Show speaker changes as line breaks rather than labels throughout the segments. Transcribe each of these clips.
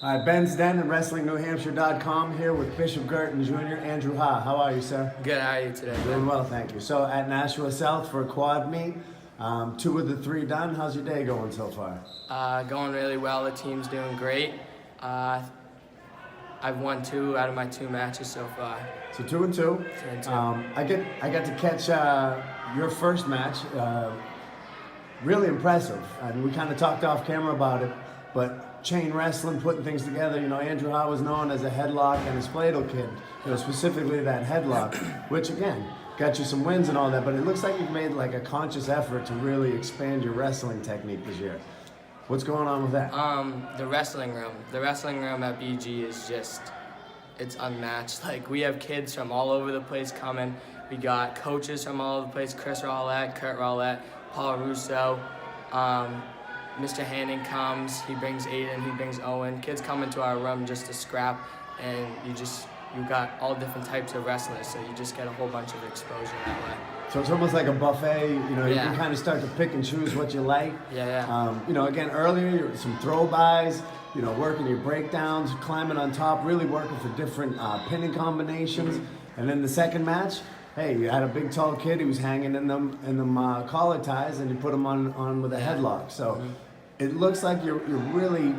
All right, Ben's Den and WrestlingNewHampshire.com here with Bishop Girton Jr. Andrew Ha. How are you, sir?
Good, how are you today?
Doing well, thank you. So at Nashua South for a quad meet, 2 of the 3 done. How's your day going so far?
Going really well. The team's doing great. I've won 2 out of my 2 matches so far.
So 2 and 2.
2 and 2.
I got to catch your first match. Really impressive. And we kind of talked off camera about it, but chain wrestling, putting things together. You know, Andrew Ha was known as a headlock and a spladle kid. You know, specifically that headlock, which again got you some wins and all that. But it looks like you've made like a conscious effort to really expand your wrestling technique this year. What's going on with that?
The wrestling room. The wrestling room at BG is just, it's unmatched. Like, we have kids from all over the place coming. We got coaches from all over the place, Chris Rowlett, Kurt Rowlett, Paul Russo. Mr. Hannon comes, he brings Aiden, he brings Owen. Kids come into our room just to scrap, and you got all different types of wrestlers, so you just get a whole bunch of exposure that way.
So it's almost like a buffet, you know, you
Yeah.
can kind of start to pick and choose what you like.
Yeah.
You know, again, earlier, some throw-bys, you know, working your breakdowns, climbing on top, really working for different pinning combinations. And then the second match, hey, you had a big, tall kid who was hanging in them collar ties, and you put him on with a headlock. So it looks like you're really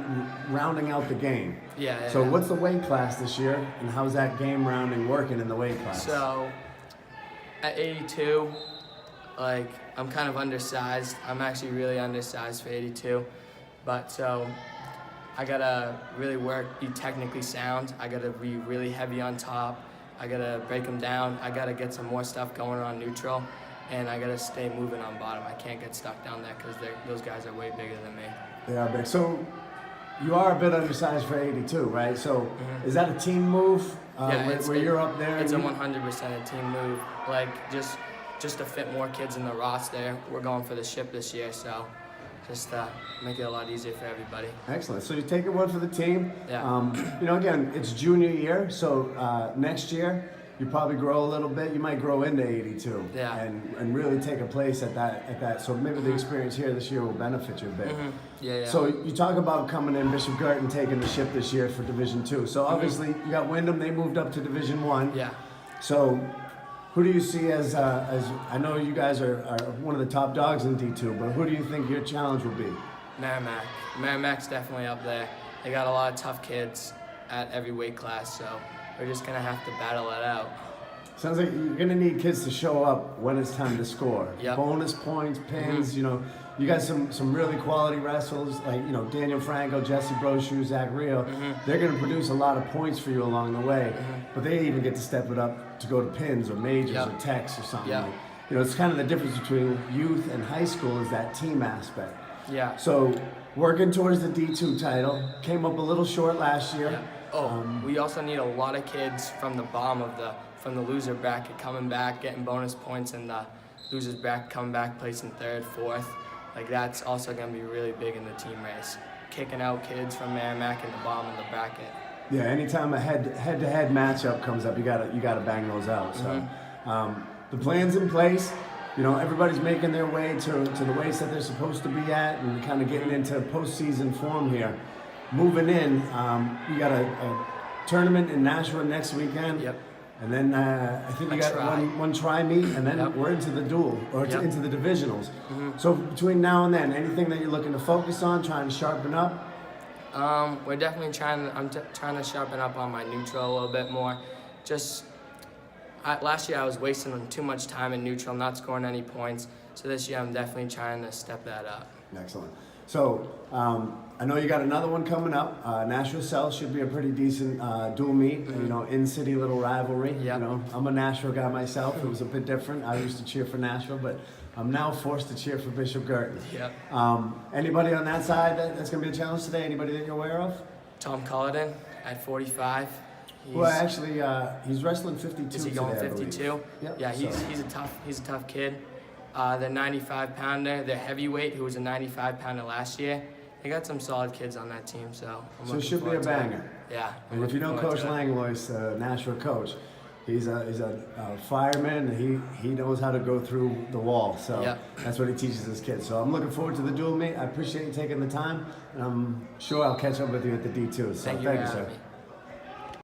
rounding out the game.
Yeah.
So what's the weight class this year, and how's that game rounding working in the weight class?
So, at 82, like, I'm kind of undersized. I'm actually really undersized for 82. But so, I gotta really be technically sound. I gotta be really heavy on top. I gotta break them down. I gotta get some more stuff going on neutral. And I gotta stay moving on bottom. I can't get stuck down there because those guys are way bigger than me.
They are big. So you are a bit undersized for 82, right? So is that a team move where you're up there?
It's a 100% a team move. Like, just to fit more kids in the roster. We're going for the ship this year, so just make it a lot easier for everybody.
Excellent. So you take one for the team.
Yeah.
You know, again, it's junior year, so next year you probably grow a little bit. You might grow into 82 and really take a place at that. So maybe the experience here this year will benefit you a bit.
Yeah.
So you talk about coming in, Bishop Girton taking the ship this year for Division 2. So obviously you got Wyndham, they moved up to Division 1.
Yeah.
So who do you see as I know you guys are one of the top dogs in D2, but who do you think your challenge will be?
Merrimack. Merrimack's definitely up there. They got a lot of tough kids at every weight class, so we're just going to have to battle it out.
Sounds like you're going to need kids to show up when it's time to score.
Yep.
Bonus points, pins, you know. You got some really quality wrestlers like, you know, Daniel Franco, Jesse Brochu, Zach Rio. They're going to produce a lot of points for you along the way, but they even get to step it up to go to pins or majors or techs or something. Like, you know, it's kind of the difference between youth and high school is that team aspect.
Yeah.
So working towards the D2 title, came up a little short last year.
Yeah. We also need a lot of kids from the bottom from the loser bracket coming back, getting bonus points, and the losers bracket coming back, placing 3rd, 4th. Like, that's also going to be really big in the team race. Kicking out kids from Merrimack in the bottom of the bracket.
Yeah, anytime a head-to-head matchup comes up, you gotta bang those out. So the plan's in place. You know, everybody's making their way to the weights that they're supposed to be at, and kind of getting into postseason form here. Moving in, you got a tournament in Nashua next weekend.
Yep.
And then I think you got one try meet, and then we're into the duel, or into the divisionals. So between now and then, anything that you're looking to focus on, trying to sharpen up?
We're definitely trying to sharpen up on my neutral a little bit more. Last year I was wasting too much time in neutral, not scoring any points. So this year I'm definitely trying to step that up.
Excellent. So I know you got another one coming up. Nashua South should be a pretty decent dual meet. You know, in-city little rivalry.
Yep.
You know, I'm a Nashua guy myself. It was a bit different. I used to cheer for Nashua, but I'm now forced to cheer for Bishop Girton.
Yep.
Anybody on that side that's going to be a challenge today? Anybody that you're aware of?
Tom Culloden at 45.
Well, actually, he's wrestling 52
Is he going
today,
52?
Yep.
Yeah, he's a tough kid. The 95-pounder, the heavyweight, who was a 95-pounder last year. They got some solid kids on that team, so I'm
So it should be a banger.
Yeah.
And if you know Coach Langlois, Nashua coach, He's a fireman, and he knows how to go through the wall. So
Yeah.
that's what he teaches his kids. So I'm looking forward to the duel meet. I appreciate you taking the time, and I'm sure I'll catch up with you at the D2. So
Thank you for having me.